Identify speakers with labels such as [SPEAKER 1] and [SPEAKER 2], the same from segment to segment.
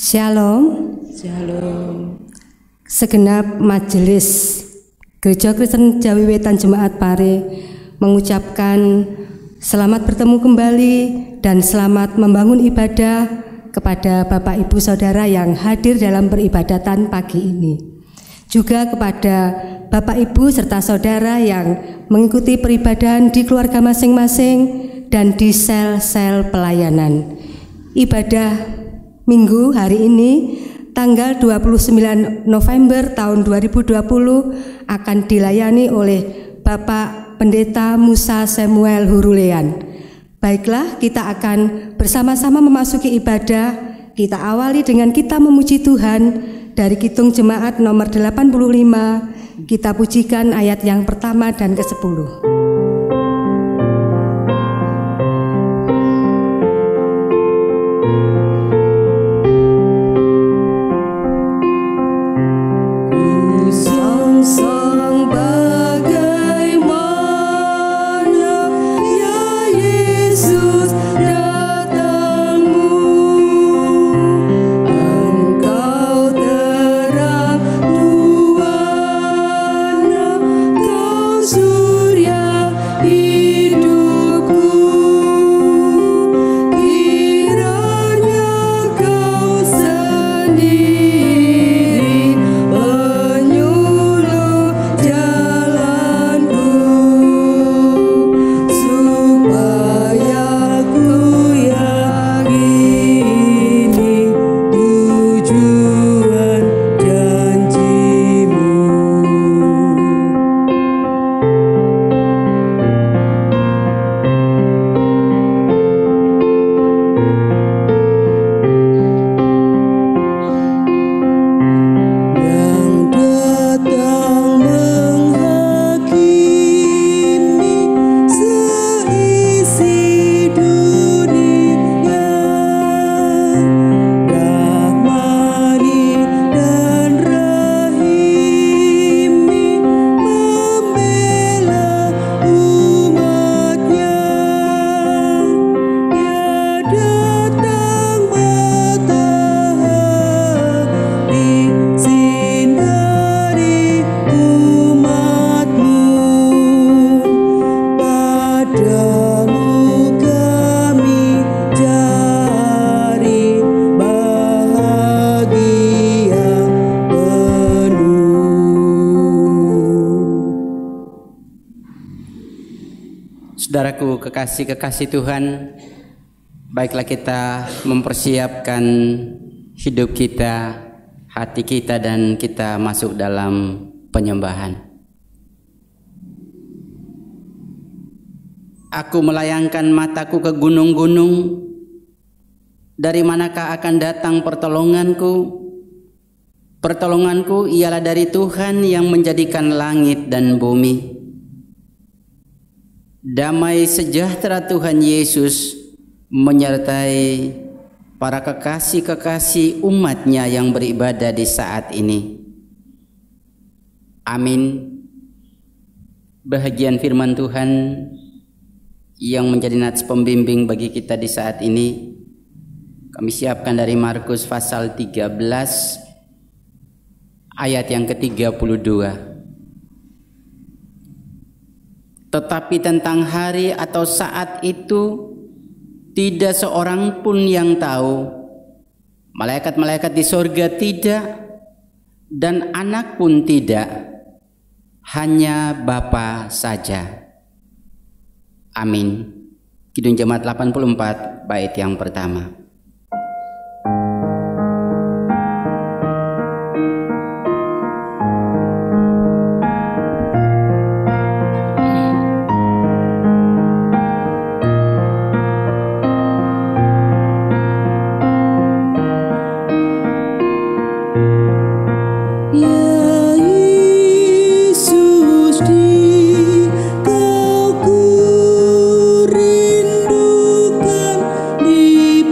[SPEAKER 1] Shalom.
[SPEAKER 2] Shalom.
[SPEAKER 1] Segenap majelis Gereja Kristen Jawi Wetan Jemaat Pare mengucapkan selamat bertemu kembali dan selamat membangun ibadah kepada Bapak Ibu Saudara yang hadir dalam peribadatan pagi ini. Juga kepada Bapak Ibu serta Saudara yang mengikuti peribadahan di keluarga masing-masing dan di sel-sel pelayanan. Ibadah Minggu hari ini tanggal 29 November tahun 2020 akan dilayani oleh Bapak Pendeta Musa Samuel Hurulean. Baiklah, kita akan bersama-sama memasuki ibadah. Kita awali dengan kita memuji Tuhan dari Kidung Jemaat nomor 85. Kita pujikan ayat yang pertama dan ke-10.
[SPEAKER 2] Saudaraku kekasih Tuhan, baiklah kita mempersiapkan hidup kita, hati kita, dan kita masuk dalam penyembahan. Aku melayangkan mataku ke gunung-gunung, dari manakah akan datang pertolonganku? Pertolonganku ialah dari Tuhan yang menjadikan langit dan bumi. Damai sejahtera Tuhan Yesus menyertai para kekasih-kekasih umat-Nya yang beribadah di saat ini. Amin. Bahagian firman Tuhan yang menjadi nats pembimbing bagi kita di saat ini kami siapkan dari Markus pasal 13 ayat yang ke-32. Tetapi tentang hari atau saat itu tidak seorang pun yang tahu, malaikat-malaikat di sorga tidak, dan anak pun tidak, hanya Bapa saja. Amin. Kidung Jemaat 84 bait yang pertama.
[SPEAKER 3] Kau kurindukan di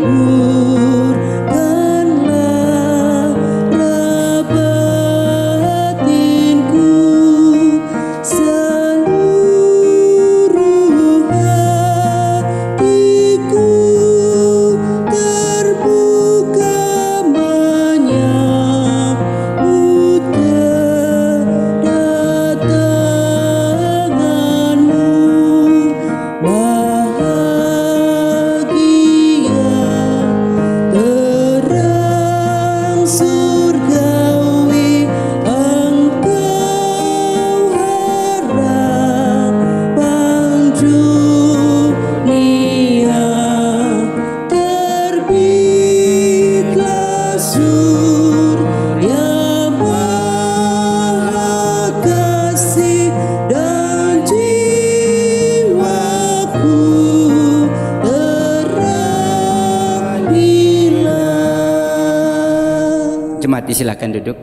[SPEAKER 2] disilakan duduk.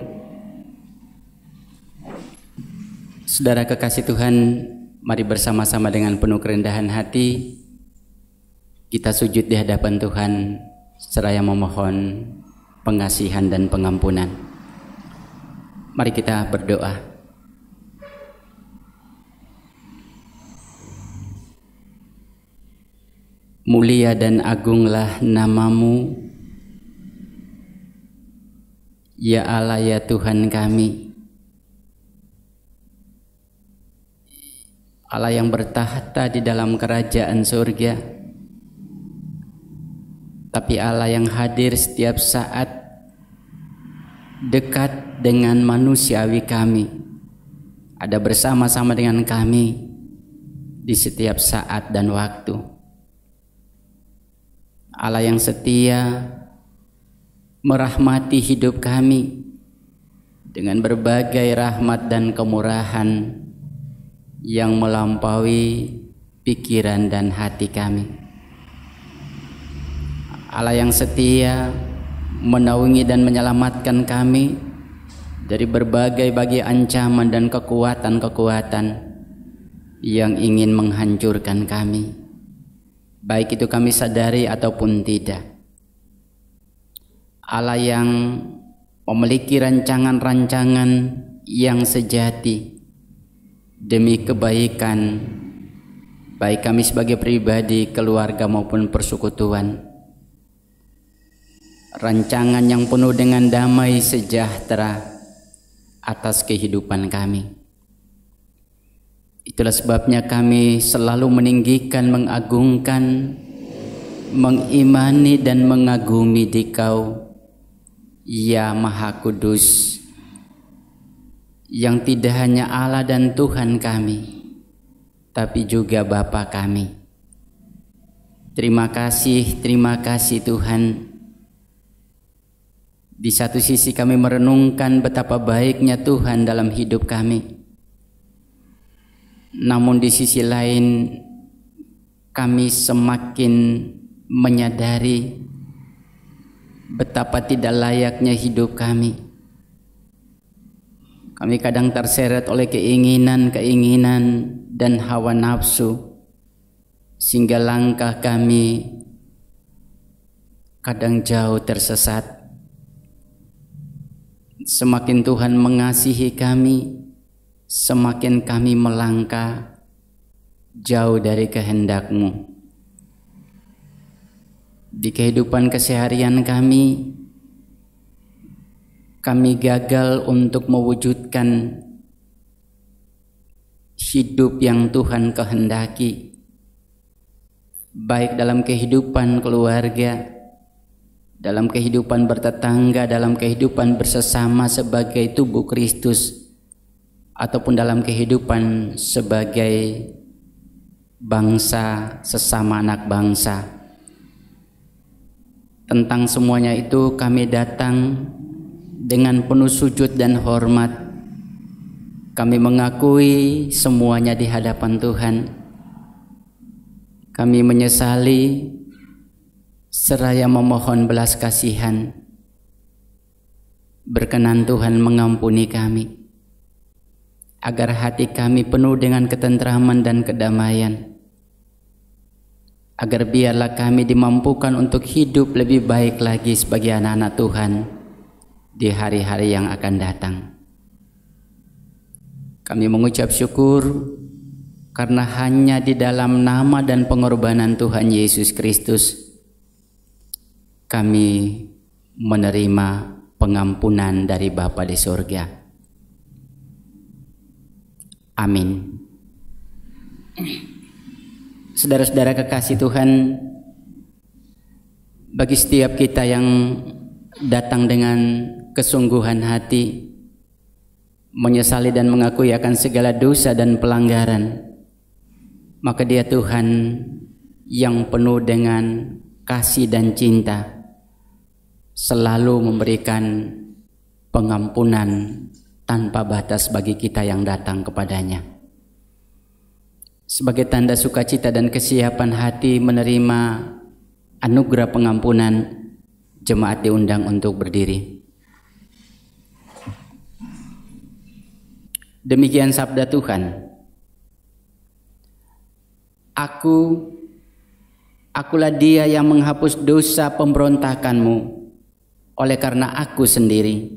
[SPEAKER 2] Saudara kekasih Tuhan, mari bersama-sama dengan penuh kerendahan hati kita sujud di hadapan Tuhan seraya memohon pengasihan dan pengampunan. Mari kita berdoa. Mulia dan agunglah nama-Mu, ya Allah, ya Tuhan kami, Allah yang bertahta di dalam kerajaan surga, tapi Allah yang hadir setiap saat dekat dengan manusiawi kami, ada bersama-sama dengan kami di setiap saat dan waktu. Allah yang setia merahmati hidup kami dengan berbagai rahmat dan kemurahan yang melampaui pikiran dan hati kami. Allah yang setia menaungi dan menyelamatkan kami dari berbagai bagi ancaman dan kekuatan-kekuatan yang ingin menghancurkan kami, baik itu kami sadari ataupun tidak. Allah yang memiliki rancangan-rancangan yang sejati demi kebaikan baik kami sebagai pribadi, keluarga maupun persekutuan. Rancangan yang penuh dengan damai sejahtera atas kehidupan kami. Itulah sebabnya kami selalu meninggikan, mengagungkan, mengimani dan mengagumi Dikau, ya Maha Kudus, yang tidak hanya Allah dan Tuhan kami, tapi juga Bapa kami. Terima kasih Tuhan. Di satu sisi kami merenungkan betapa baiknya Tuhan dalam hidup kami. Namun di sisi lain kami semakin menyadari betapa tidak layaknya hidup kami. Kami kadang terseret oleh keinginan-keinginan dan hawa nafsu, sehingga langkah kami kadang jauh tersesat. Semakin Tuhan mengasihi kami, semakin kami melangkah jauh dari kehendak-Mu. Di kehidupan keseharian kami gagal untuk mewujudkan hidup yang Tuhan kehendaki, baik dalam kehidupan keluarga, dalam kehidupan bertetangga, dalam kehidupan bersesama sebagai tubuh Kristus, ataupun dalam kehidupan sebagai bangsa, sesama anak bangsa. Tentang semuanya itu kami datang dengan penuh sujud dan hormat. Kami mengakui semuanya di hadapan Tuhan. Kami menyesali seraya memohon belas kasihan. Berkenan Tuhan mengampuni kami, agar hati kami penuh dengan ketentraman dan kedamaian, agar biarlah kami dimampukan untuk hidup lebih baik lagi sebagai anak-anak Tuhan di hari-hari yang akan datang. Kami mengucap syukur karena hanya di dalam nama dan pengorbanan Tuhan Yesus Kristus kami menerima pengampunan dari Bapa di surga. Amin. Saudara-saudara kekasih Tuhan, bagi setiap kita yang datang dengan kesungguhan hati, menyesali dan mengakui akan segala dosa dan pelanggaran, maka Dia Tuhan yang penuh dengan kasih dan cinta selalu memberikan pengampunan tanpa batas bagi kita yang datang kepadanya. Sebagai tanda sukacita dan kesiapan hati menerima anugerah pengampunan, jemaat diundang untuk berdiri. Demikian sabda Tuhan. Akulah Dia yang menghapus dosa pemberontakanmu oleh karena Aku sendiri,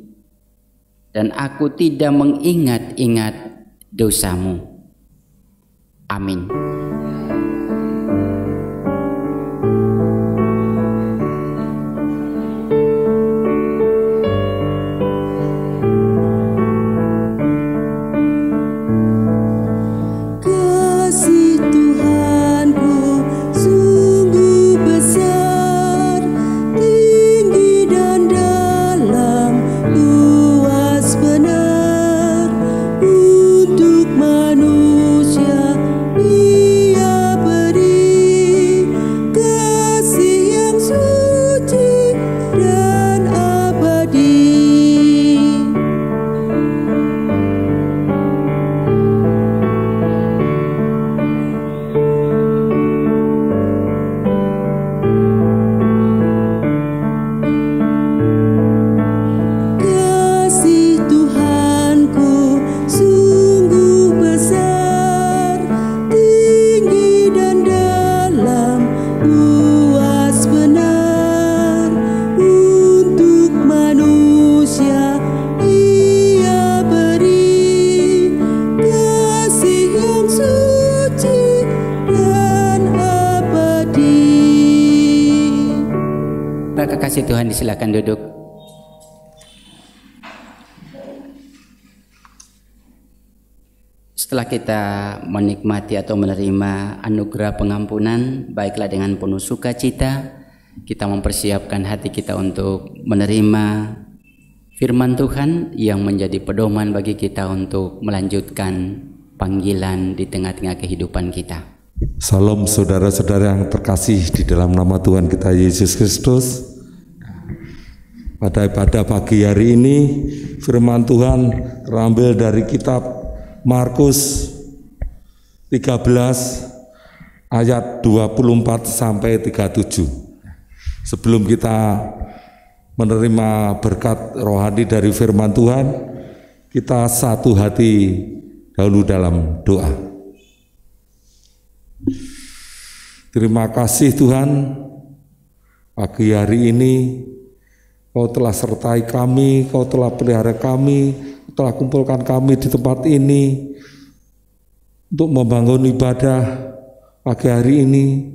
[SPEAKER 2] dan Aku tidak mengingat-ingat dosamu. Amin. Kekasih Tuhan, silakan duduk. Setelah kita menikmati atau menerima anugerah pengampunan, baiklah dengan penuh sukacita, kita mempersiapkan hati kita untuk menerima firman Tuhan yang menjadi pedoman bagi kita untuk melanjutkan panggilan di tengah-tengah kehidupan kita.
[SPEAKER 3] Salam saudara-saudara yang terkasih di dalam nama Tuhan kita Yesus Kristus. Pada ibadah pagi hari ini, firman Tuhan terambil dari kitab Markus 13 ayat 24 sampai 37. Sebelum kita menerima berkat rohani dari firman Tuhan, kita satu hati dahulu dalam doa. Terima kasih Tuhan, pagi hari ini Kau telah sertai kami, Kau telah pelihara kami, Kau telah kumpulkan kami di tempat ini untuk membangun ibadah pagi hari ini.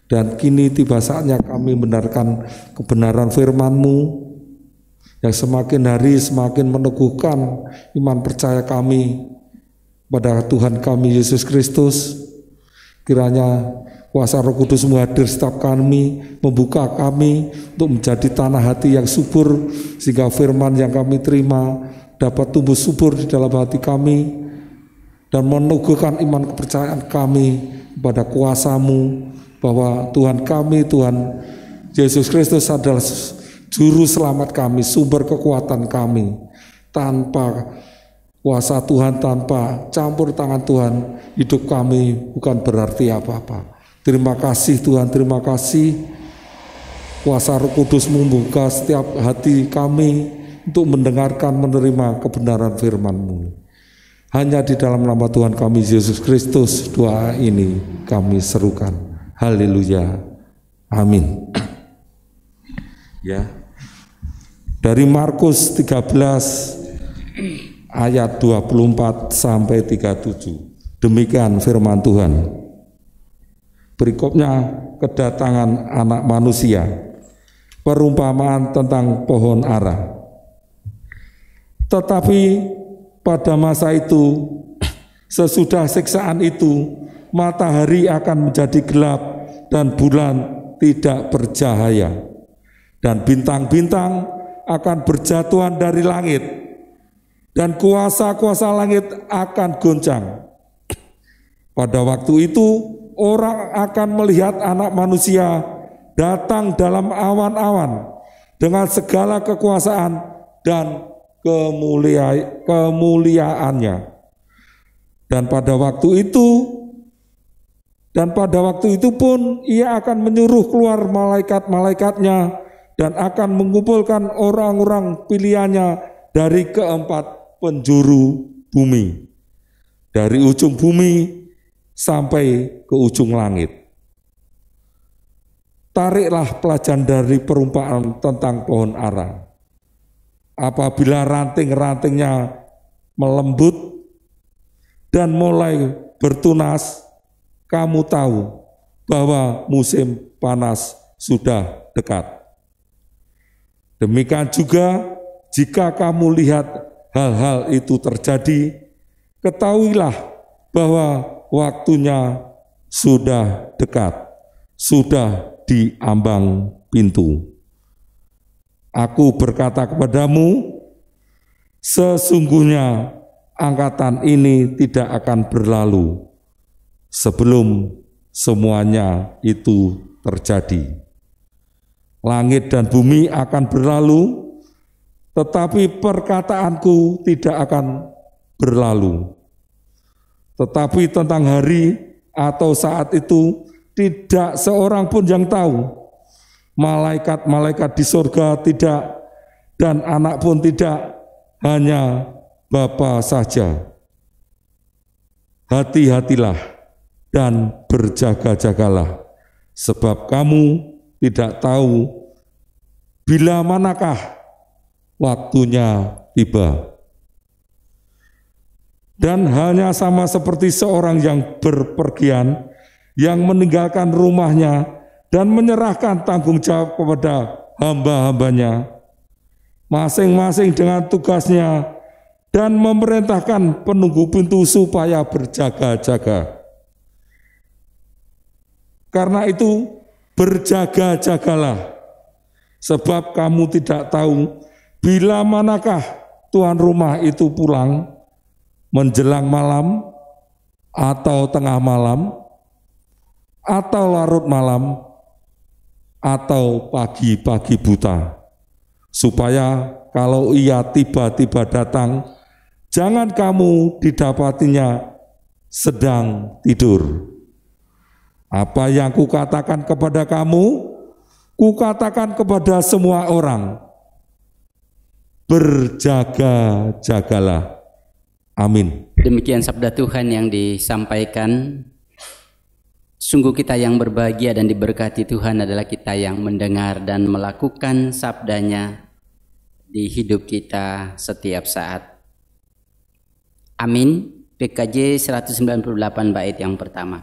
[SPEAKER 3] Dan kini tiba saatnya kami membenarkan kebenaran firman-Mu yang semakin hari semakin meneguhkan iman percaya kami pada Tuhan kami Yesus Kristus. Kiranya kuasa Roh Kudus-Mu hadir setiap kami, membuka kami untuk menjadi tanah hati yang subur, sehingga firman yang kami terima dapat tumbuh subur di dalam hati kami dan meneguhkan iman kepercayaan kami kepada kuasa-Mu, bahwa Tuhan kami, Tuhan Yesus Kristus adalah juru selamat kami, sumber kekuatan kami. Tanpa kuasa Tuhan, tanpa campur tangan Tuhan, hidup kami bukan berarti apa-apa. Terima kasih Tuhan, terima kasih kuasa Roh Kudus membuka setiap hati kami untuk mendengarkan, menerima kebenaran firman-Mu. Hanya di dalam nama Tuhan kami Yesus Kristus doa ini kami serukan. Haleluya, amin. Ya, dari Markus 13 ayat 24 sampai 37. Demikian firman Tuhan. Berikutnya kedatangan anak manusia, perumpamaan tentang pohon ara. Tetapi pada masa itu, sesudah siksaan itu, matahari akan menjadi gelap dan bulan tidak bercahaya, dan bintang-bintang akan berjatuhan dari langit, dan kuasa-kuasa langit akan goncang. Pada waktu itu orang akan melihat anak manusia datang dalam awan-awan dengan segala kekuasaan dan kemuliaannya. Dan pada waktu itu pun ia akan menyuruh keluar malaikat-malaikatnya dan akan mengumpulkan orang-orang pilihannya dari keempat penjuru bumi, dari ujung bumi sampai ke ujung langit. Tariklah pelajaran dari perumpamaan tentang pohon ara. Apabila ranting-rantingnya melembut dan mulai bertunas, kamu tahu bahwa musim panas sudah dekat. Demikian juga jika kamu lihat hal-hal itu terjadi, ketahuilah bahwa waktunya sudah dekat, sudah di ambang pintu. Aku berkata kepadamu, sesungguhnya angkatan ini tidak akan berlalu sebelum semuanya itu terjadi. Langit dan bumi akan berlalu, tetapi perkataanku tidak akan berlalu. Tetapi tentang hari atau saat itu tidak seorang pun yang tahu. Malaikat-malaikat di surga tidak, dan anak pun tidak, hanya Bapa saja. Hati-hatilah dan berjaga-jagalah, sebab kamu tidak tahu bila manakah waktunya tiba. Dan hanya sama seperti seorang yang berpergian, yang meninggalkan rumahnya dan menyerahkan tanggung jawab kepada hamba-hambanya, masing-masing dengan tugasnya, dan memerintahkan penunggu pintu supaya berjaga-jaga. Karena itu berjaga-jagalah, sebab kamu tidak tahu bila manakah tuan rumah itu pulang, menjelang malam, atau tengah malam, atau larut malam, atau pagi-pagi buta, supaya kalau ia tiba-tiba datang, jangan kamu didapatinya sedang tidur. Apa yang kukatakan kepada kamu, kukatakan kepada semua orang, berjaga-jagalah. Amin.
[SPEAKER 2] Demikian sabda Tuhan yang disampaikan. Sungguh kita yang berbahagia dan diberkati Tuhan adalah kita yang mendengar dan melakukan sabdanya di hidup kita setiap saat. Amin. PKJ 198 bait yang pertama.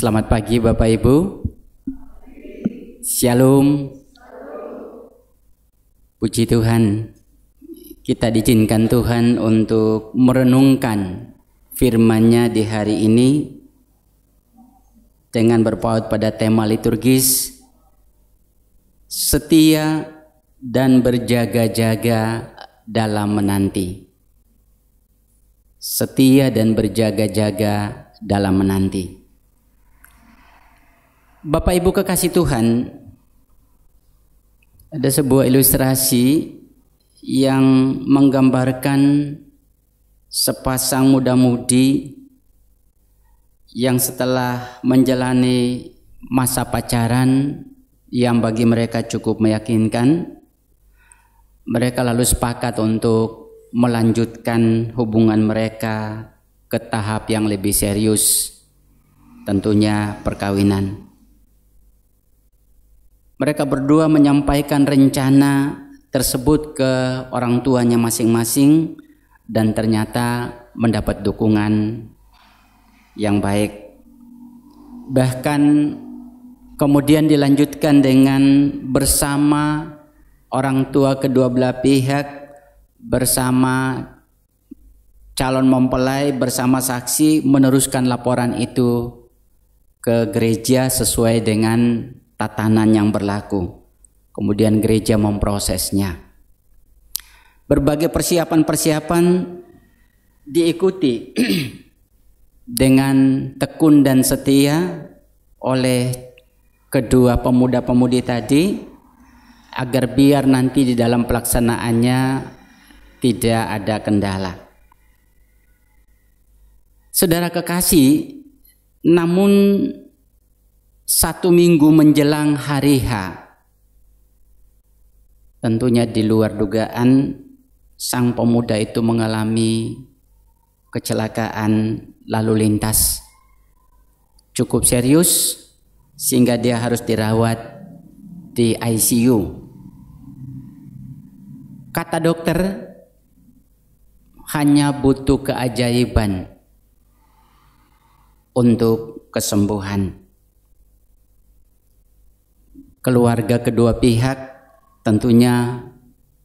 [SPEAKER 2] Selamat pagi Bapak Ibu. Shalom. Puji Tuhan, kita diizinkan Tuhan untuk merenungkan firman-Nya di hari ini dengan berpaut pada tema liturgis setia dan berjaga-jaga dalam menanti. Setia dan berjaga-jaga dalam menanti. Bapak Ibu kekasih Tuhan, ada sebuah ilustrasi yang menggambarkan sepasang muda-mudi yang setelah menjalani masa pacaran yang bagi mereka cukup meyakinkan, mereka lalu sepakat untuk melanjutkan hubungan mereka ke tahap yang lebih serius, tentunya perkawinan. Mereka berdua menyampaikan rencana tersebut ke orang tuanya masing-masing dan ternyata mendapat dukungan yang baik. Bahkan kemudian dilanjutkan dengan bersama orang tua kedua belah pihak, bersama calon mempelai, bersama saksi meneruskan laporan itu ke gereja sesuai dengan tatanan yang berlaku. Kemudian gereja memprosesnya. Berbagai persiapan-persiapan diikuti dengan tekun dan setia oleh kedua pemuda-pemudi tadi, agar biar nanti di dalam pelaksanaannya tidak ada kendala. Saudara kekasih, namun 1 minggu menjelang hari H, tentunya di luar dugaan, sang pemuda itu mengalami kecelakaan lalu lintas cukup serius sehingga dia harus dirawat di ICU. Kata dokter, hanya butuh keajaiban untuk kesembuhan. Keluarga kedua pihak tentunya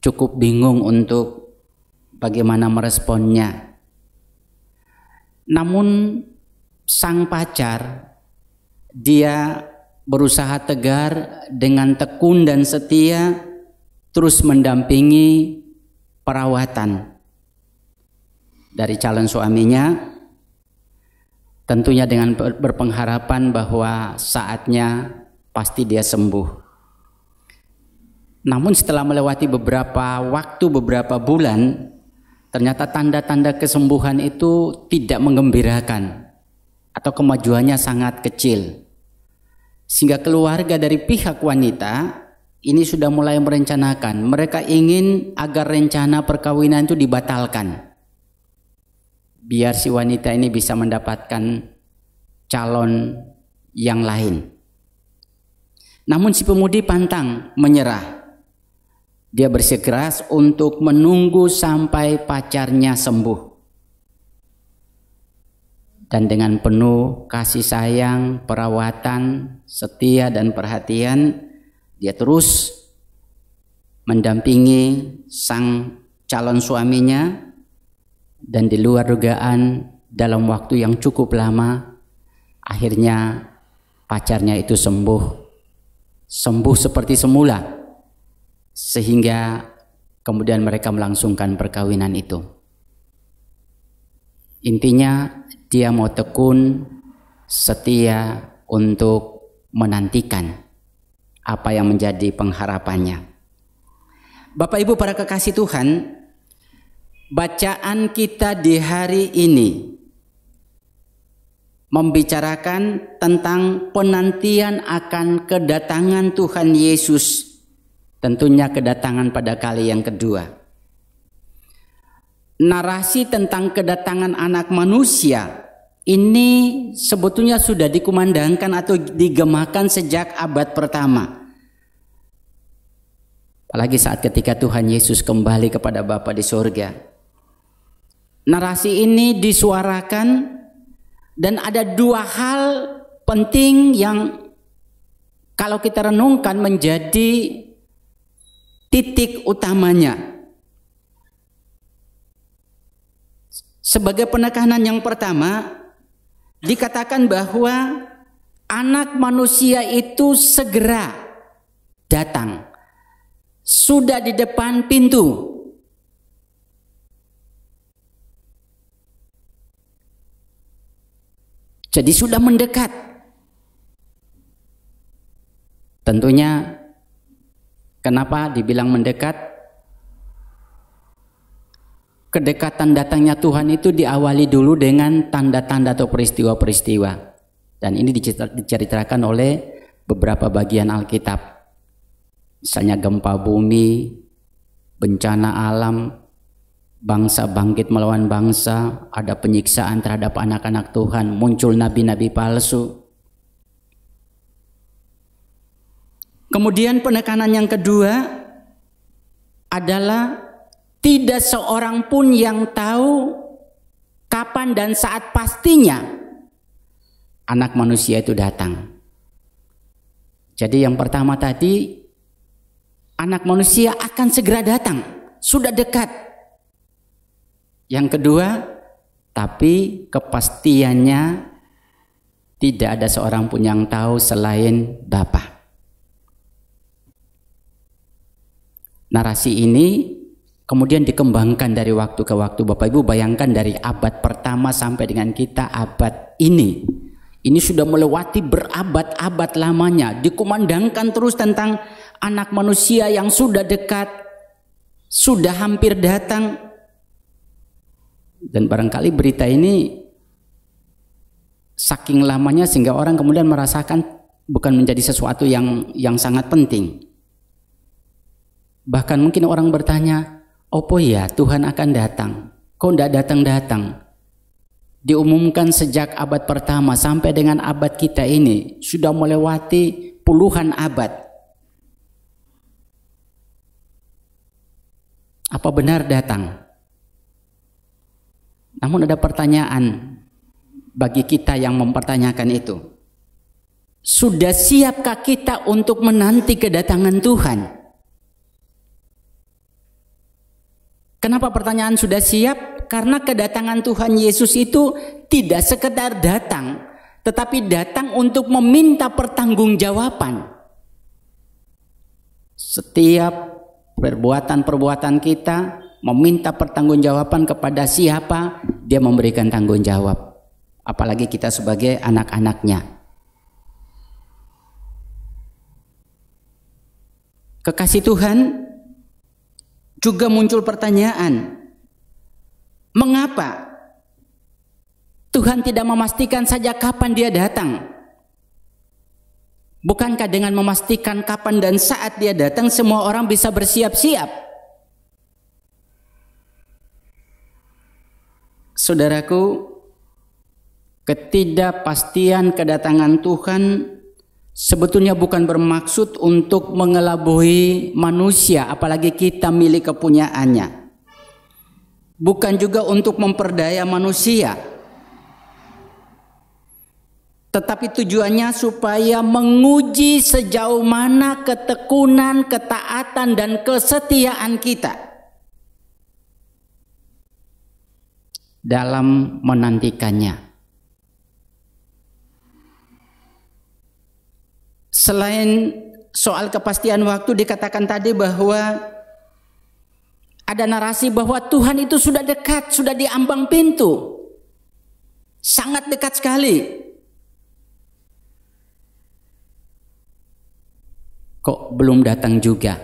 [SPEAKER 2] cukup bingung untuk bagaimana meresponnya. Namun sang pacar, dia berusaha tegar dengan tekun dan setia terus mendampingi perawatan dari calon suaminya, tentunya dengan berpengharapan bahwa saatnya pasti dia sembuh. Namun setelah melewati beberapa waktu, beberapa bulan, ternyata tanda-tanda kesembuhan itu tidak menggembirakan atau kemajuannya sangat kecil. Sehingga keluarga dari pihak wanita ini sudah mulai merencanakan, mereka ingin agar rencana perkawinan itu dibatalkan, biar si wanita ini bisa mendapatkan calon yang lain. Namun si pemudi pantang menyerah. Dia bersikeras untuk menunggu sampai pacarnya sembuh. Dan dengan penuh kasih sayang, perawatan, setia dan perhatian, dia terus mendampingi sang calon suaminya, dan di luar dugaan dalam waktu yang cukup lama akhirnya pacarnya itu sembuh seperti semula, sehingga kemudian mereka melangsungkan perkawinan itu. Intinya dia mau tekun, setia untuk menantikan apa yang menjadi pengharapannya. Bapak Ibu para kekasih Tuhan, bacaan kita di hari ini membicarakan tentang penantian akan kedatangan Tuhan Yesus, tentunya kedatangan pada kali yang kedua. Narasi tentang kedatangan anak manusia ini sebetulnya sudah dikumandangkan atau digemakan sejak abad pertama. Apalagi saat ketika Tuhan Yesus kembali kepada Bapa di surga. Narasi ini disuarakan, dan ada 2 hal penting yang kalau kita renungkan menjadi titik utamanya. Sebagai penekanan yang pertama, dikatakan bahwa anak manusia itu segera datang. Sudah di depan pintu. Jadi sudah mendekat. Tentunya kenapa dibilang mendekat? kedekatan datangnya Tuhan itu diawali dulu dengan tanda-tanda atau peristiwa-peristiwa. Dan ini diceritakan oleh beberapa bagian Alkitab. Misalnya gempa bumi, bencana alam, bangsa bangkit melawan bangsa, ada penyiksaan terhadap anak-anak Tuhan, muncul nabi-nabi palsu. Kemudian penekanan yang kedua adalah tidak seorang pun yang tahu kapan dan saat pastinya anak manusia itu datang. Jadi yang pertama tadi, anak manusia akan segera datang, sudah dekat. Yang kedua, tapi kepastiannya tidak ada seorang pun yang tahu selain Bapa. Narasi ini kemudian dikembangkan dari waktu ke waktu. Bapak Ibu bayangkan dari abad pertama sampai dengan kita abad ini. Ini sudah melewati berabad-abad lamanya. Dikumandangkan terus tentang anak manusia yang sudah dekat, sudah hampir datang. Dan barangkali berita ini saking lamanya sehingga orang kemudian merasakan bukan menjadi sesuatu yang sangat penting. Bahkan mungkin orang bertanya, opo ya Tuhan akan datang? Kok tidak datang-datang? Diumumkan sejak abad pertama sampai dengan abad kita ini, sudah melewati puluhan abad. Apa benar datang? Namun ada pertanyaan bagi kita yang mempertanyakan itu. Sudah siapkah kita untuk menanti kedatangan Tuhan? Kenapa pertanyaan sudah siap? Karena kedatangan Tuhan Yesus itu tidak sekedar datang, tetapi datang untuk meminta pertanggungjawaban. Setiap perbuatan-perbuatan kita meminta pertanggungjawaban kepada siapa, dia memberikan tanggung jawab. Apalagi kita sebagai anak-anaknya. Kekasih Tuhan, juga muncul pertanyaan, mengapa Tuhan tidak memastikan saja kapan dia datang? Bukankah dengan memastikan kapan dan saat dia datang, semua orang bisa bersiap-siap? Saudaraku, ketidakpastian kedatangan Tuhan sebetulnya bukan bermaksud untuk mengelabui manusia, apalagi kita milik kepunyaannya. Bukan juga untuk memperdaya manusia. Tetapi tujuannya supaya menguji sejauh mana ketekunan, ketaatan, dan kesetiaan kita dalam menantikannya. Selain soal kepastian waktu, dikatakan tadi bahwa ada narasi bahwa Tuhan itu sudah dekat, sudah di ambang pintu. Sangat dekat sekali. Kok belum datang juga?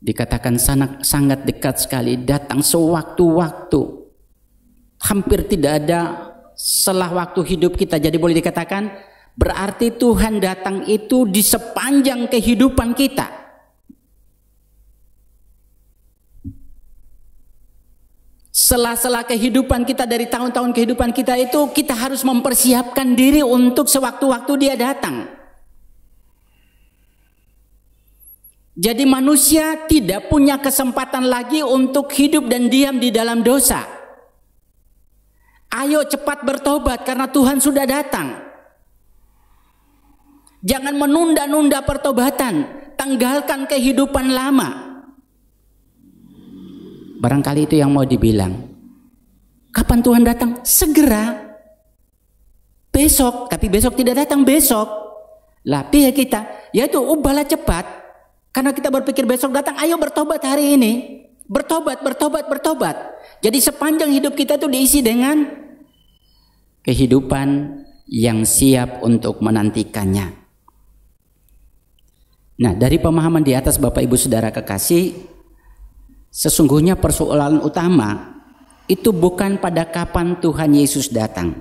[SPEAKER 2] Dikatakan sangat dekat sekali, datang sewaktu-waktu. Hampir tidak ada setelah waktu hidup kita. Jadi boleh dikatakan berarti Tuhan datang itu di sepanjang kehidupan kita. Sela-sela kehidupan kita, dari tahun-tahun kehidupan kita itu, kita harus mempersiapkan diri untuk sewaktu-waktu dia datang. Jadi manusia tidak punya kesempatan lagi untuk hidup dan diam di dalam dosa. Ayo cepat bertobat karena Tuhan sudah datang. Jangan menunda-nunda pertobatan. Tanggalkan kehidupan lama. Barangkali itu yang mau dibilang. Kapan Tuhan datang? Segera. Besok. Tapi besok tidak datang besok. Lah pihak kita, yaitu ubahlah cepat. Karena kita berpikir besok datang, ayo bertobat hari ini. Bertobat. Jadi sepanjang hidup kita itu diisi dengan kehidupan yang siap untuk menantikannya. Nah, dari pemahaman di atas Bapak Ibu Saudara kekasih, sesungguhnya persoalan utama itu bukan pada kapan Tuhan Yesus datang.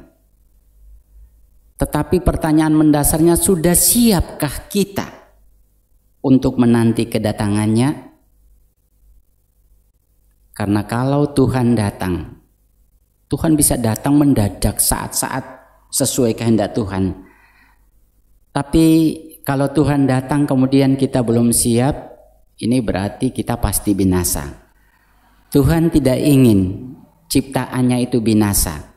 [SPEAKER 2] Tetapi pertanyaan mendasarnya, sudah siapkah kita untuk menanti kedatangannya? Karena kalau Tuhan datang, Tuhan bisa datang mendadak saat-saat sesuai kehendak Tuhan. Tapi kalau Tuhan datang kemudian kita belum siap, ini berarti kita pasti binasa. Tuhan tidak ingin ciptaannya itu binasa.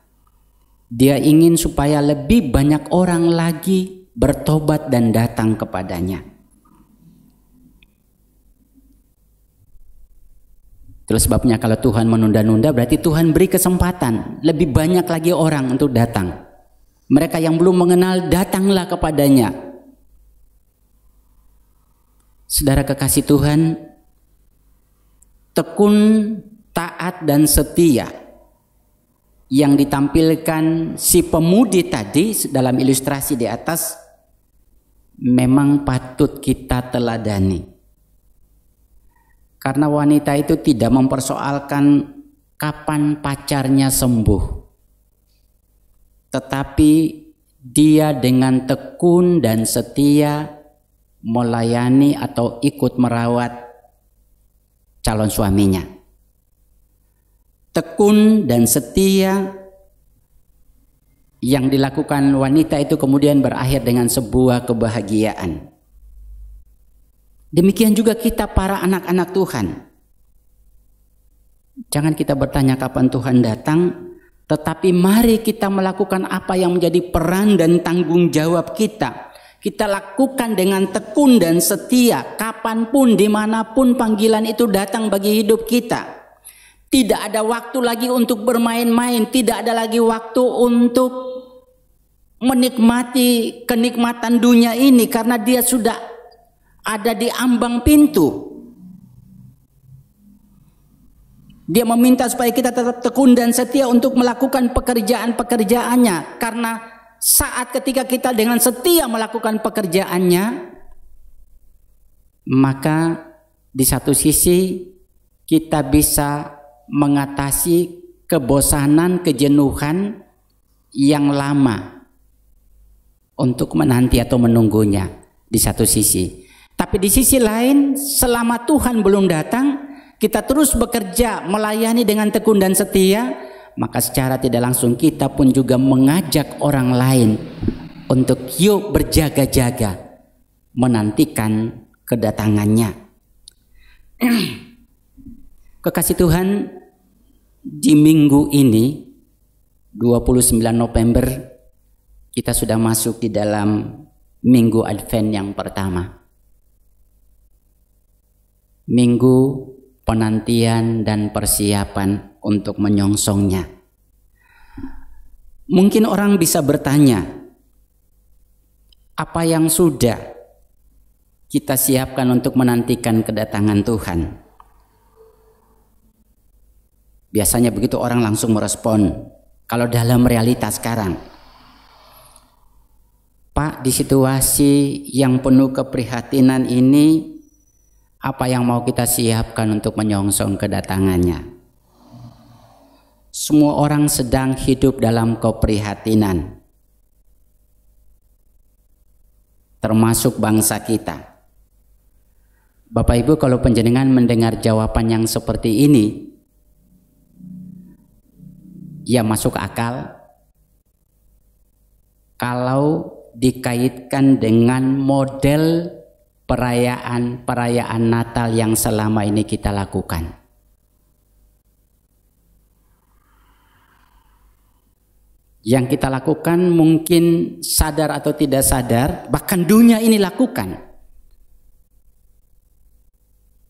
[SPEAKER 2] Dia ingin supaya lebih banyak orang lagi bertobat dan datang kepadanya. Terus sebabnya kalau Tuhan menunda-nunda, berarti Tuhan beri kesempatan lebih banyak lagi orang untuk datang. Mereka yang belum mengenal, datanglah kepadanya. Saudara kekasih Tuhan, tekun, taat dan setia yang ditampilkan si pemudi tadi dalam ilustrasi di atas memang patut kita teladani. Karena wanita itu tidak mempersoalkan kapan pacarnya sembuh, tetapi dia dengan tekun dan setia melayani atau ikut merawat calon suaminya. Tekun dan setia yang dilakukan wanita itu kemudian berakhir dengan sebuah kebahagiaan. Demikian juga kita para anak-anak Tuhan. Jangan kita bertanya kapan Tuhan datang, tetapi mari kita melakukan apa yang menjadi peran dan tanggung jawab kita. Kita lakukan dengan tekun dan setia, kapanpun, dimanapun panggilan itu datang bagi hidup kita. Tidak ada waktu lagi untuk bermain-main, tidak ada lagi waktu untuk menikmati kenikmatan dunia ini, karena dia sudah ada di ambang pintu. Dia meminta supaya kita tetap tekun dan setia untuk melakukan pekerjaan-pekerjaannya, karena saat ketika kita dengan setia melakukan pekerjaannya, maka di satu sisi kita bisa mengatasi kebosanan, kejenuhan yang lama untuk menanti atau menunggunya di satu sisi. Tapi di sisi lain, selama Tuhan belum datang, kita terus bekerja melayani dengan tekun dan setia, maka secara tidak langsung kita pun juga mengajak orang lain untuk yuk berjaga-jaga menantikan kedatangannya. Kekasih Tuhan, di minggu ini 29 November kita sudah masuk di dalam minggu Advent yang pertama. Minggu penantian dan persiapan untuk menyongsongnya. Mungkin orang bisa bertanya, apa yang sudah kita siapkan untuk menantikan kedatangan Tuhan? Biasanya begitu orang langsung merespon. Kalau dalam realitas sekarang, Pak, di situasi yang penuh keprihatinan ini, apa yang mau kita siapkan untuk menyongsong kedatangannya? Semua orang sedang hidup dalam keprihatinan, termasuk bangsa kita. Bapak Ibu, kalau panjenengan mendengar jawaban yang seperti ini, ya masuk akal kalau dikaitkan dengan model perayaan Natal yang selama ini kita lakukan. Yang kita lakukan mungkin sadar atau tidak sadar, bahkan dunia ini lakukan.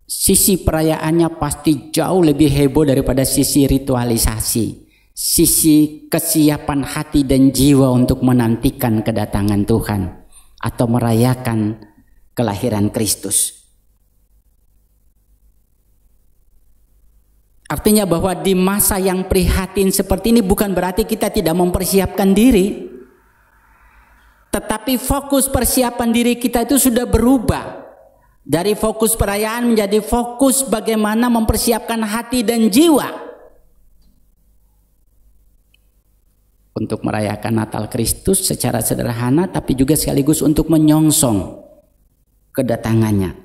[SPEAKER 2] Sisi perayaannya pasti jauh lebih heboh daripada sisi ritualisasi, sisi kesiapan hati dan jiwa untuk menantikan kedatangan Tuhan atau merayakan kelahiran Kristus. Artinya bahwa di masa yang prihatin seperti ini bukan berarti kita tidak mempersiapkan diri, tetapi fokus persiapan diri kita itu sudah berubah. Dari fokus perayaan menjadi fokus bagaimana mempersiapkan hati dan jiwa untuk merayakan Natal Kristus secara sederhana, tapi juga sekaligus untuk menyongsong kedatangannya.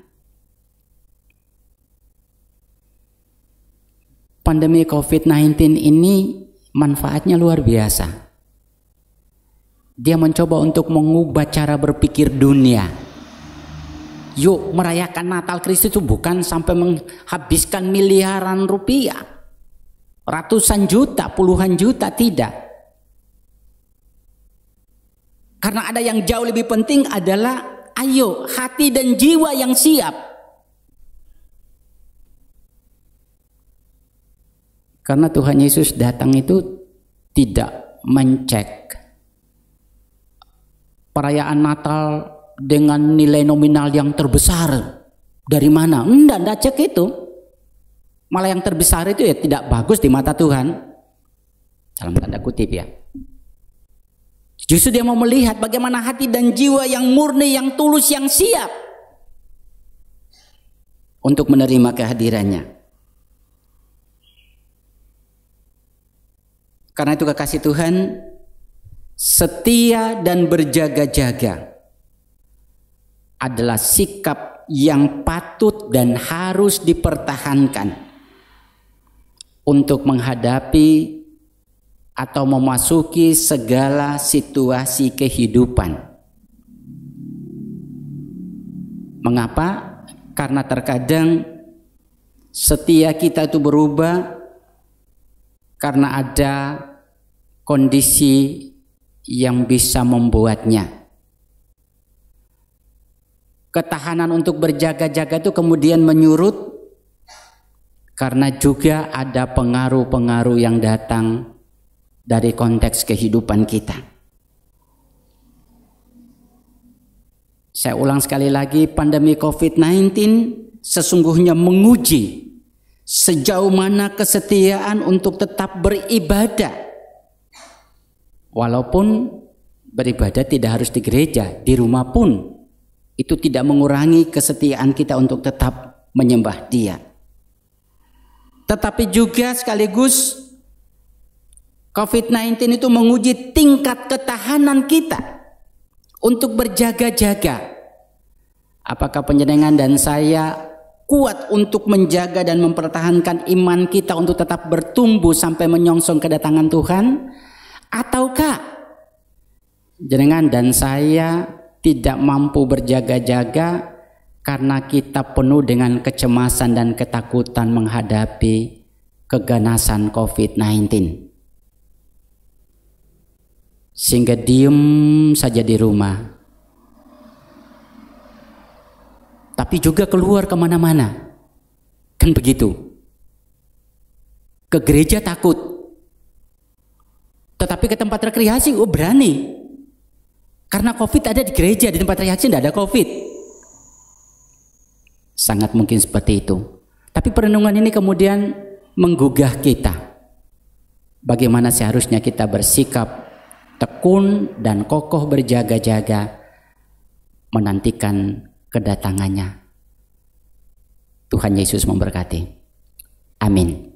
[SPEAKER 2] Pandemi COVID-19 ini manfaatnya luar biasa. Dia mencoba untuk mengubah cara berpikir dunia. Yuk, merayakan Natal Kristus itu bukan sampai menghabiskan miliaran rupiah, ratusan juta, puluhan juta, tidak. Karena ada yang jauh lebih penting adalah ayo hati dan jiwa yang siap. Karena Tuhan Yesus datang itu tidak mencek perayaan Natal dengan nilai nominal yang terbesar dari mana. Enggak cek itu. Malah yang terbesar itu ya tidak bagus di mata Tuhan, dalam tanda kutip ya. Justru dia mau melihat bagaimana hati dan jiwa yang murni, yang tulus, yang siap untuk menerima kehadirannya. Karena itu kekasih Tuhan, setia dan berjaga-jaga adalah sikap yang patut dan harus dipertahankan untuk menghadapi atau memasuki segala situasi kehidupan. Mengapa? Karena terkadang setia kita itu berubah karena ada kondisi yang bisa membuatnya. Ketahanan untuk berjaga-jaga itu kemudian menyurut karena juga ada pengaruh-pengaruh yang datang dari konteks kehidupan kita. Saya ulang sekali lagi, pandemi COVID-19 sesungguhnya menguji sejauh mana kesetiaan untuk tetap beribadah. Walaupun beribadah tidak harus di gereja, di rumah pun itu tidak mengurangi kesetiaan kita untuk tetap menyembah Dia. Tetapi juga sekaligus COVID-19 itu menguji tingkat ketahanan kita untuk berjaga-jaga. Apakah panjenengan dan saya kuat untuk menjaga dan mempertahankan iman kita untuk tetap bertumbuh sampai menyongsong kedatangan Tuhan? Ataukah jenengan dan saya tidak mampu berjaga-jaga karena kita penuh dengan kecemasan dan ketakutan menghadapi keganasan COVID-19, sehingga diem saja di rumah, tapi juga keluar kemana-mana, kan begitu? Ke gereja takut, tetapi ke tempat rekreasi berani. Karena COVID ada di gereja, di tempat rekreasi tidak ada COVID. Sangat mungkin seperti itu. Tapi perenungan ini kemudian menggugah kita. Bagaimana seharusnya kita bersikap tekun dan kokoh berjaga-jaga menantikan kedatangannya. Tuhan Yesus memberkati. Amin.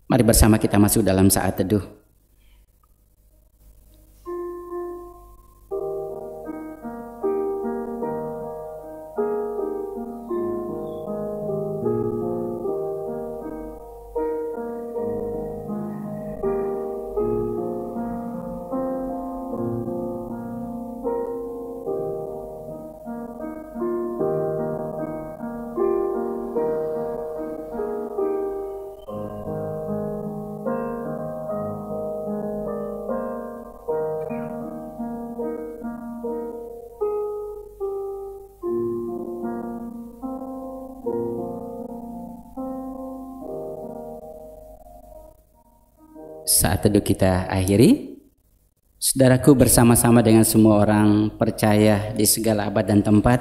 [SPEAKER 2] Mari bersama kita masuk dalam saat teduh. Saat teduh kita akhiri. Saudaraku, bersama-sama dengan semua orang percaya di segala abad dan tempat,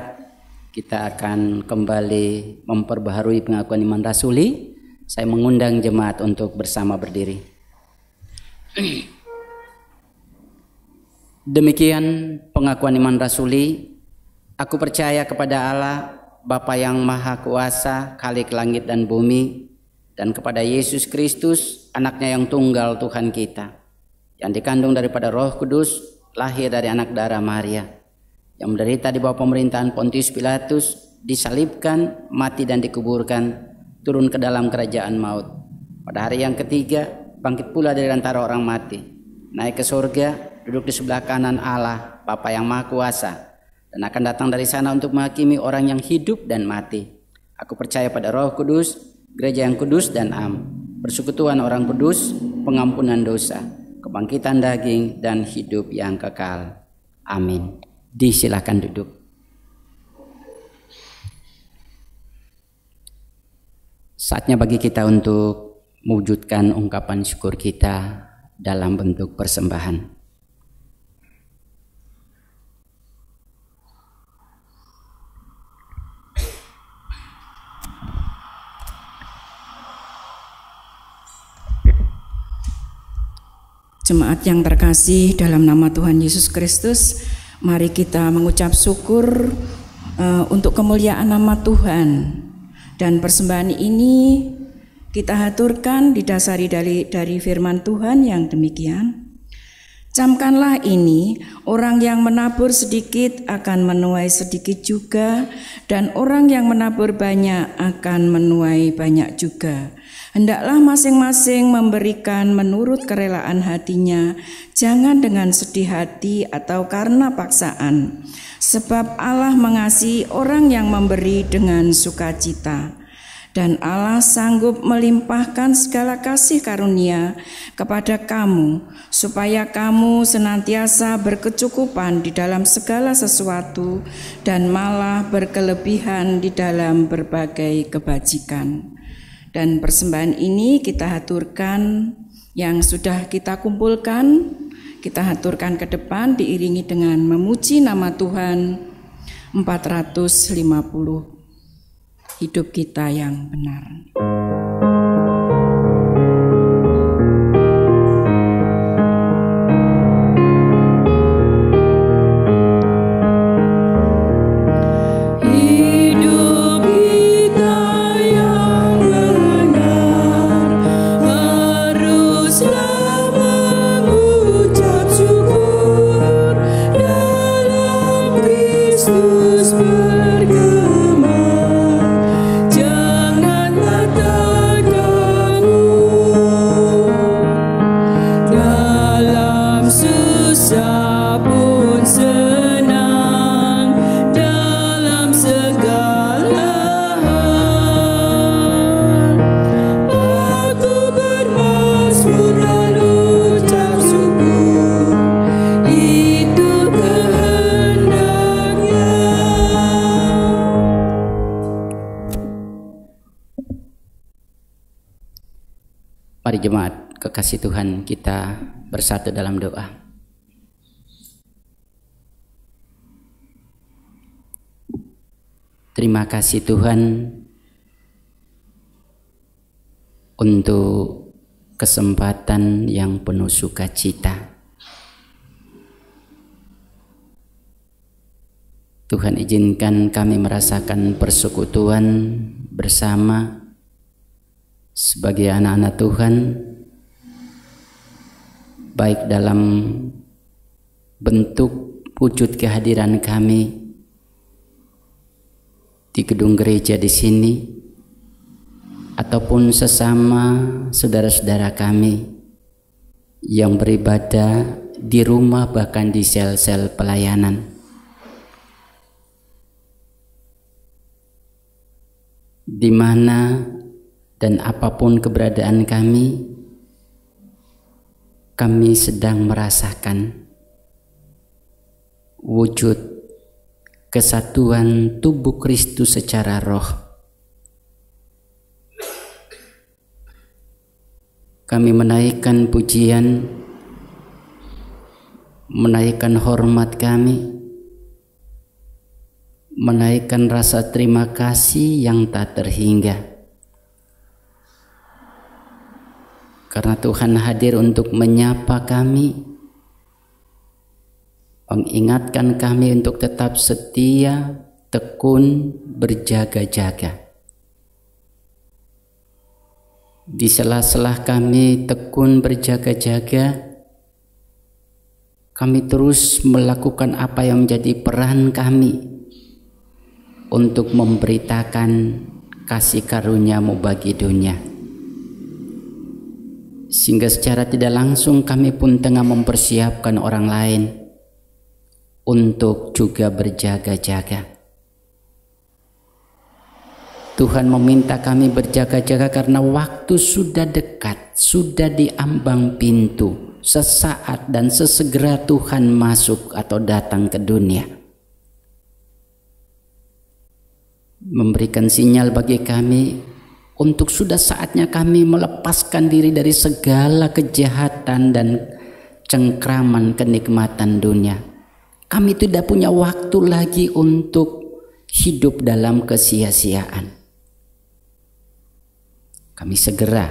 [SPEAKER 2] kita akan kembali memperbaharui pengakuan iman rasuli. Saya mengundang jemaat untuk bersama berdiri. Demikian pengakuan iman rasuli. Aku percaya kepada Allah, Bapa yang Maha Kuasa, Khalik langit dan bumi, dan kepada Yesus Kristus, anaknya yang tunggal Tuhan kita, yang dikandung daripada Roh Kudus, lahir dari anak darah Maria, yang menderita di bawah pemerintahan Pontius Pilatus, disalibkan, mati dan dikuburkan, turun ke dalam kerajaan maut. Pada hari yang ketiga, bangkit pula dari antara orang mati, naik ke surga, duduk di sebelah kanan Allah, Bapa yang Maha Kuasa, dan akan datang dari sana untuk menghakimi orang yang hidup dan mati. Aku percaya pada Roh Kudus, gereja yang kudus dan am, persekutuan orang kudus, pengampunan dosa, kebangkitan daging, dan hidup yang kekal. Amin. Disilakan duduk. Saatnya bagi kita untuk mewujudkan ungkapan syukur kita dalam bentuk persembahan.
[SPEAKER 4] Jemaat yang terkasih dalam nama Tuhan Yesus Kristus, mari kita mengucap syukur untuk kemuliaan nama Tuhan. Dan persembahan ini kita haturkan didasari dari firman Tuhan yang demikian. Camkanlah ini, orang yang menabur sedikit akan menuai sedikit juga, dan orang yang menabur banyak akan menuai banyak juga. Hendaklah masing-masing memberikan menurut kerelaan hatinya, jangan dengan sedih hati atau karena paksaan. Sebab Allah mengasihi orang yang memberi dengan sukacita. Dan Allah sanggup melimpahkan segala kasih karunia kepada kamu, supaya kamu senantiasa berkecukupan di dalam segala sesuatu dan malah berkelebihan di dalam berbagai kebajikan. Dan persembahan ini kita haturkan yang sudah kita kumpulkan, kita haturkan ke depan diiringi dengan memuji nama Tuhan 450. Hidup kita yang benar.
[SPEAKER 2] Mari jemaat kekasih Tuhan, kita bersatu dalam doa. Terima kasih Tuhan untuk kesempatan yang penuh sukacita. Tuhan izinkan kami merasakan persekutuan bersama sebagai anak-anak Tuhan, baik dalam bentuk wujud kehadiran kami di gedung gereja di sini, ataupun sesama saudara-saudara kami yang beribadah di rumah, bahkan di sel-sel pelayanan. Di mana dan apapun keberadaan kami sedang merasakan wujud kesatuan tubuh Kristus secara roh. Kami menaikkan pujian, menaikkan hormat kami, menaikkan rasa terima kasih yang tak terhingga karena Tuhan hadir untuk menyapa kami, mengingatkan kami untuk tetap setia, tekun, berjaga-jaga. Di sela-sela kami tekun berjaga-jaga, kami terus melakukan apa yang menjadi peran kami untuk memberitakan kasih karunia-Mu bagi dunia. Sehingga secara tidak langsung kami pun tengah mempersiapkan orang lain untuk juga berjaga-jaga. Tuhan meminta kami berjaga-jaga karena waktu sudah dekat, sudah di ambang pintu. Sesaat dan sesegera Tuhan masuk atau datang ke dunia, memberikan sinyal bagi kami untuk sudah saatnya kami melepaskan diri dari segala kejahatan dan cengkraman kenikmatan dunia. Kami tidak punya waktu lagi untuk hidup dalam kesia-siaan. Kami segera,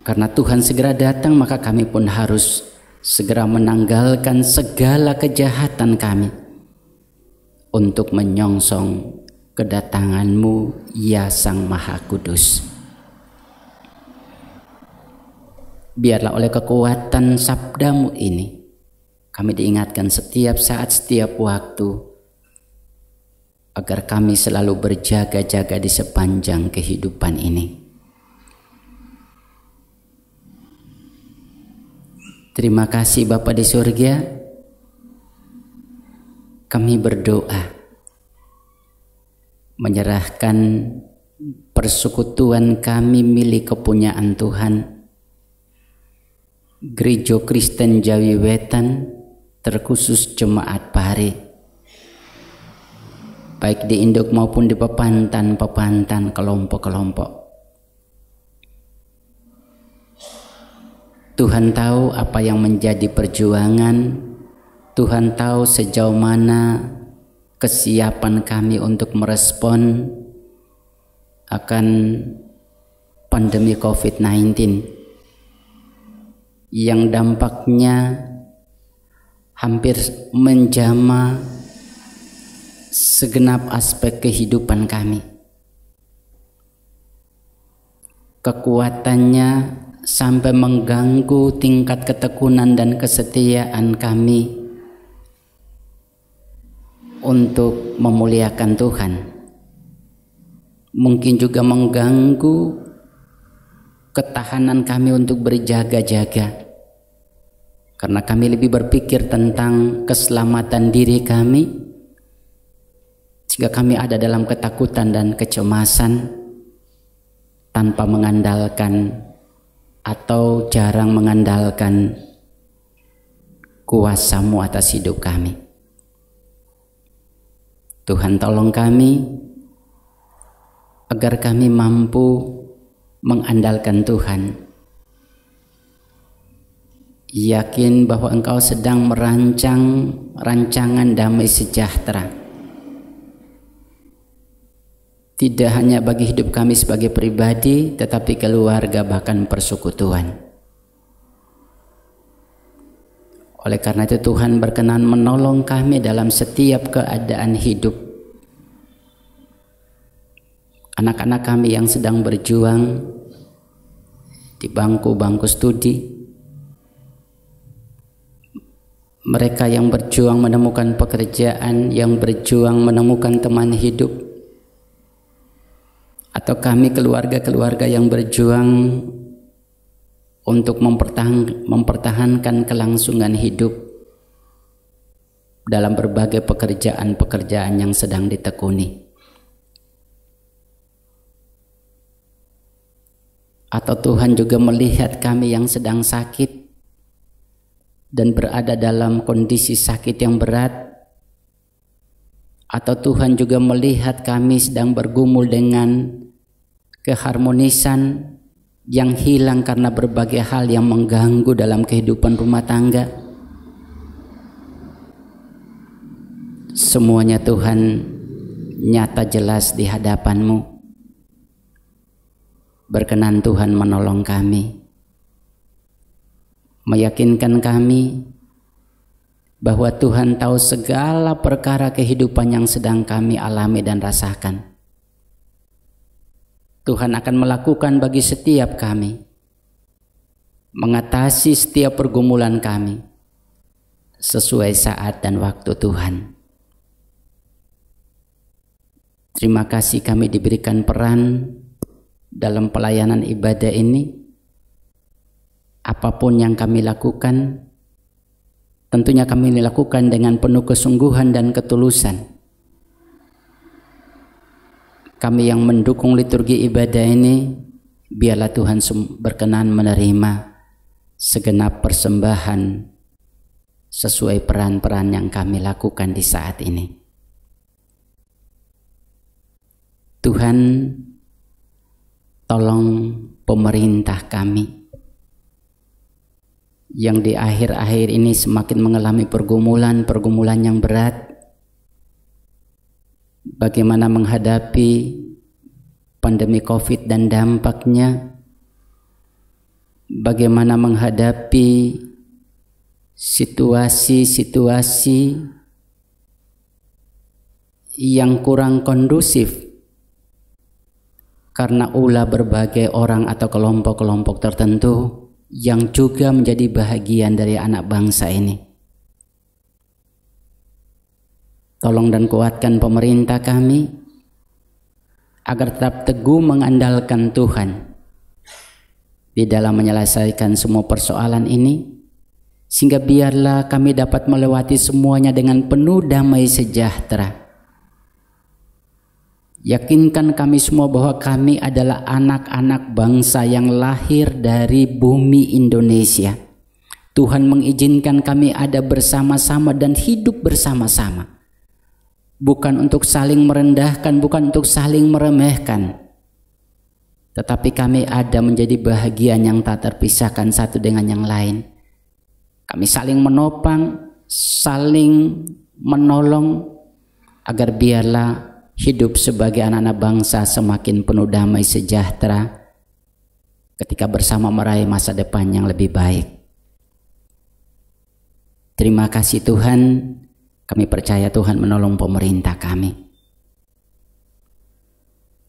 [SPEAKER 2] karena Tuhan segera datang, maka kami pun harus segera menanggalkan segala kejahatan kami untuk menyongsong kedatangan-Mu, ya Sang Maha Kudus. Biarlah oleh kekuatan sabda-Mu ini, kami diingatkan setiap saat, setiap waktu, agar kami selalu berjaga-jaga di sepanjang kehidupan ini. Terima kasih Bapa di surga, kami berdoa menyerahkan persekutuan kami milik kepunyaan Tuhan, Gereja Kristen Jawi Wetan, terkhusus Jemaat Pare, baik di induk maupun di pepantan-pepantan, kelompok-kelompok. Tuhan tahu apa yang menjadi perjuangan, Tuhan tahu sejauh mana kesiapan kami untuk merespon akan pandemi COVID-19 yang dampaknya hampir menjamah segenap aspek kehidupan kami. Kekuatannya sampai mengganggu tingkat ketekunan dan kesetiaan kami untuk memuliakan Tuhan. Mungkin juga mengganggu ketahanan kami untuk berjaga-jaga, karena kami lebih berpikir tentang keselamatan diri kami, sehingga kami ada dalam ketakutan dan kecemasan tanpa mengandalkan atau jarang mengandalkan kuasa-Mu atas hidup kami. Tuhan tolong kami agar kami mampu mengandalkan Tuhan, yakin bahwa Engkau sedang merancang rancangan damai sejahtera, tidak hanya bagi hidup kami sebagai pribadi, tetapi keluarga, bahkan persekutuan. Oleh karena itu Tuhan berkenan menolong kami dalam setiap keadaan hidup. Anak-anak kami yang sedang berjuang di bangku-bangku studi, mereka yang berjuang menemukan pekerjaan, yang berjuang menemukan teman hidup, atau kami keluarga-keluarga yang berjuang untuk mempertahankan kelangsungan hidup dalam berbagai pekerjaan-pekerjaan yang sedang ditekuni. Atau Tuhan juga melihat kami yang sedang sakit dan berada dalam kondisi sakit yang berat. Atau Tuhan juga melihat kami sedang bergumul dengan keharmonisan yang hilang karena berbagai hal yang mengganggu dalam kehidupan rumah tangga. Semuanya Tuhan nyata jelas di hadapan-Mu. Berkenan Tuhan menolong kami meyakinkan kami bahwa Tuhan tahu segala perkara kehidupan yang sedang kami alami dan rasakan. Tuhan akan melakukan bagi setiap kami, mengatasi setiap pergumulan kami sesuai saat dan waktu Tuhan. Terima kasih kami diberikan peran dalam pelayanan ibadah ini. Apapun yang kami lakukan, tentunya kami lakukan dengan penuh kesungguhan dan ketulusan. Kami yang mendukung liturgi ibadah ini, biarlah Tuhan berkenan menerima segenap persembahan sesuai peran-peran yang kami lakukan di saat ini. Tuhan, tolong pemerintah kami yang di akhir-akhir ini semakin mengalami pergumulan yang berat. Bagaimana menghadapi pandemi COVID dan dampaknya, bagaimana menghadapi situasi-situasi yang kurang kondusif karena ulah berbagai orang atau kelompok-kelompok tertentu yang juga menjadi bahagian dari anak bangsa ini. Tolong dan kuatkan pemerintah kami agar tetap teguh mengandalkan Tuhan di dalam menyelesaikan semua persoalan ini, sehingga biarlah kami dapat melewati semuanya dengan penuh damai sejahtera. Yakinkan kami semua bahwa kami adalah anak-anak bangsa yang lahir dari bumi Indonesia. Tuhan mengizinkan kami ada bersama-sama dan hidup bersama-sama. Bukan untuk saling merendahkan, bukan untuk saling meremehkan. Tetapi kami ada menjadi bahagian yang tak terpisahkan satu dengan yang lain. Kami saling menopang, saling menolong, agar biarlah hidup sebagai anak-anak bangsa semakin penuh damai sejahtera ketika bersama meraih masa depan yang lebih baik. Terima kasih Tuhan, kami percaya Tuhan menolong pemerintah kami.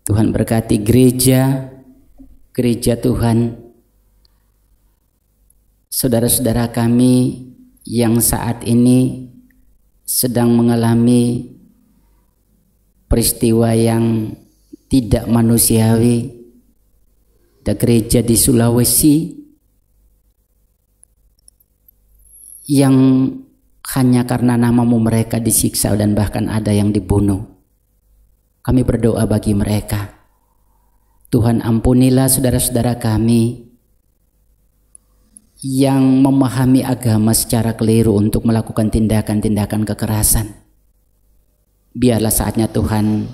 [SPEAKER 2] Tuhan berkati gereja Tuhan, saudara-saudara kami yang saat ini sedang mengalami peristiwa yang tidak manusiawi. Ada gereja di Sulawesi yang hanya karena namamu mereka disiksa dan bahkan ada yang dibunuh. Kami berdoa bagi mereka. Tuhan, ampunilah saudara-saudara kami yang memahami agama secara keliru untuk melakukan tindakan-tindakan kekerasan. Biarlah saatnya Tuhan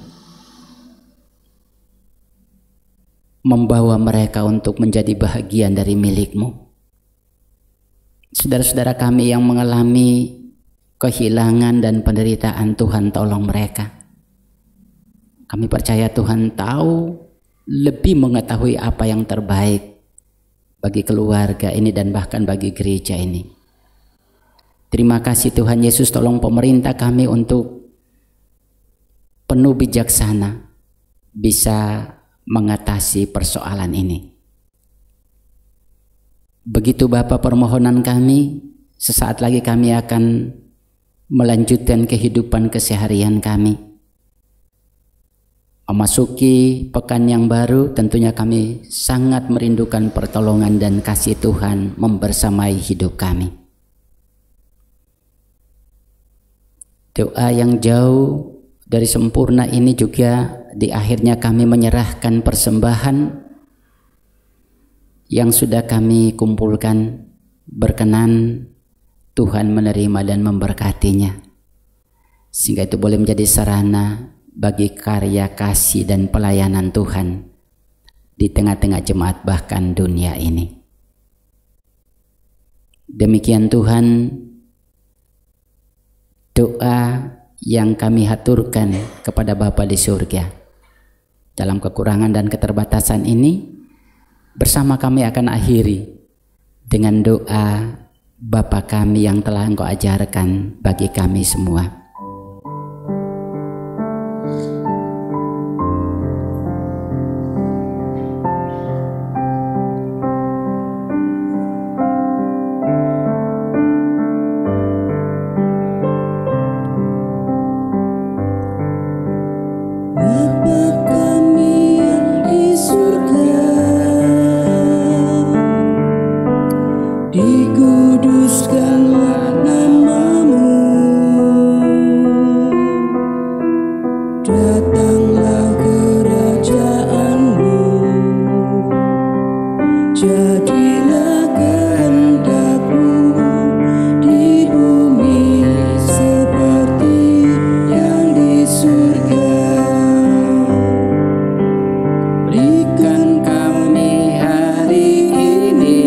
[SPEAKER 2] membawa mereka untuk menjadi bahagian dari milik-Mu. Saudara-saudara kami yang mengalami kehilangan dan penderitaan, Tuhan tolong mereka. Kami percaya Tuhan tahu, lebih mengetahui apa yang terbaik bagi keluarga ini dan bahkan bagi gereja ini. Terima kasih Tuhan Yesus, tolong pemerintah kami untuk penuh bijaksana bisa mengatasi persoalan ini. Begitu Bapa permohonan kami, sesaat lagi kami akan melanjutkan kehidupan keseharian kami. Memasuki pekan yang baru, tentunya kami sangat merindukan pertolongan dan kasih Tuhan membersamai hidup kami. Doa yang jauh dari sempurna ini juga di akhirnya kami menyerahkan persembahan yang sudah kami kumpulkan, berkenan Tuhan menerima dan memberkatinya, sehingga itu boleh menjadi sarana bagi karya kasih dan pelayanan Tuhan di tengah-tengah jemaat bahkan dunia ini. Demikian Tuhan doa yang kami haturkan kepada Bapa di surga. Dalam kekurangan dan keterbatasan ini, bersama kami akan akhiri dengan doa Bapa kami yang telah Engkau ajarkan bagi kami semua.
[SPEAKER 5] Dikuduskanlah nama-Mu, datanglah kerajaan-Mu, jadilah kehendak-Mu di bumi seperti yang di surga. Berikan kami hari ini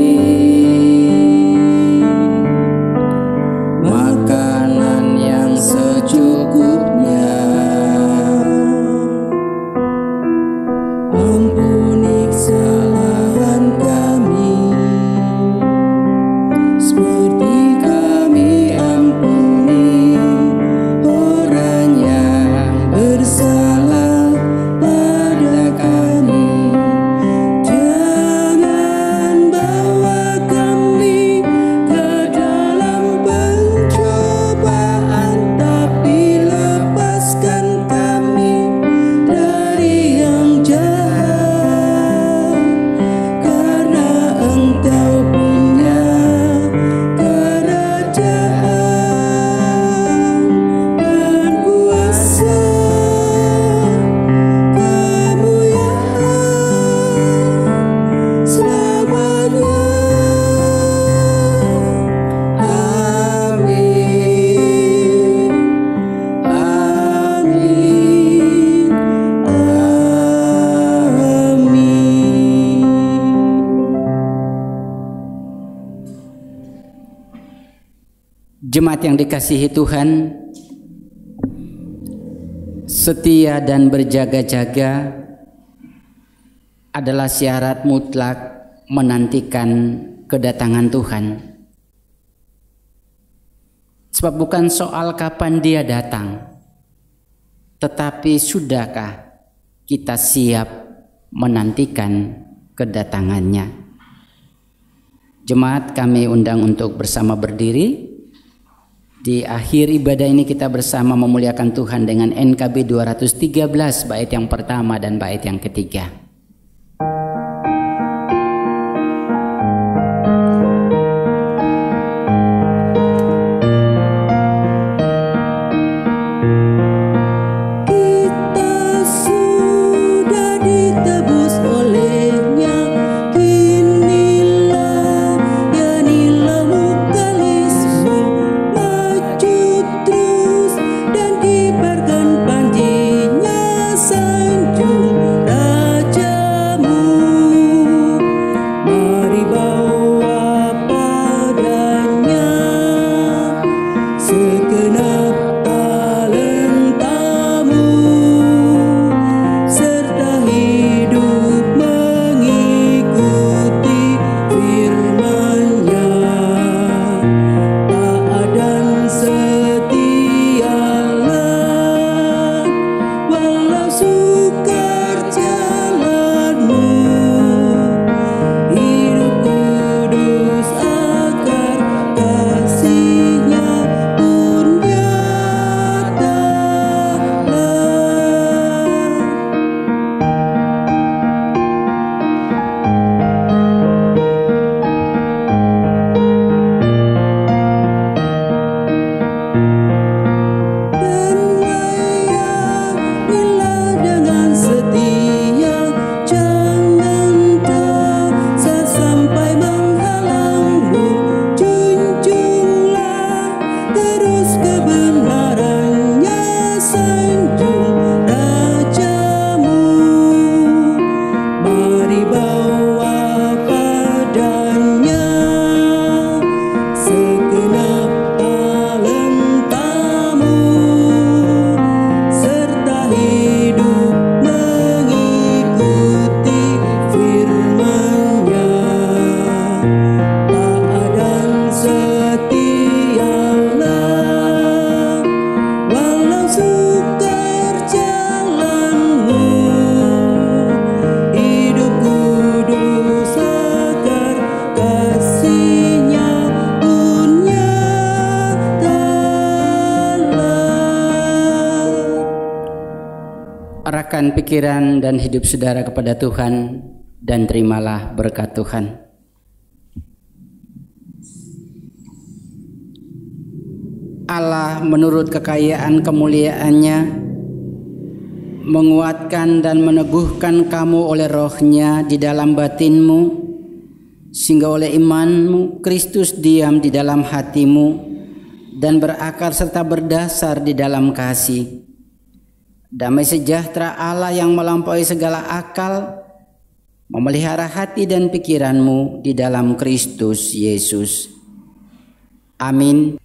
[SPEAKER 5] makanan yang secukupnya. Ampuni kesalahan kami, seperti kami ampuni orang yang bersalah pada kami. Jangan bawa kami ke dalam pencobaan, tapi lepaskan kami dari yang jahat. Karena Engkau punya kerajaan dan kuasa, kemuliaan selamanya. Amin. Amin. Amin.
[SPEAKER 2] Jemaat yang dikasihi Tuhan, setia dan berjaga-jaga adalah syarat mutlak menantikan kedatangan Tuhan. Sebab bukan soal kapan Dia datang, tetapi sudahkah kita siap menantikan kedatangannya. Jemaat kami undang untuk bersama berdiri. Di akhir ibadah ini kita bersama memuliakan Tuhan dengan NKB 213 bait yang pertama dan bait yang ketiga.
[SPEAKER 5] Kita sudah ditebus olehnya, kinilah nyanyilah mukalisme, maju terus dan kibarkan panjinya sanjung Raja
[SPEAKER 2] arahkan pikiran dan hidup saudara kepada Tuhan dan terimalah berkat Tuhan. Allah menurut kekayaan kemuliaannya menguatkan dan meneguhkan kamu oleh rohnya di dalam batinmu, sehingga oleh imanmu Kristus diam di dalam hatimu dan berakar serta berdasar di dalam kasih. Damai sejahtera Allah yang melampaui segala akal memelihara hati dan pikiranmu di dalam Kristus Yesus. Amin.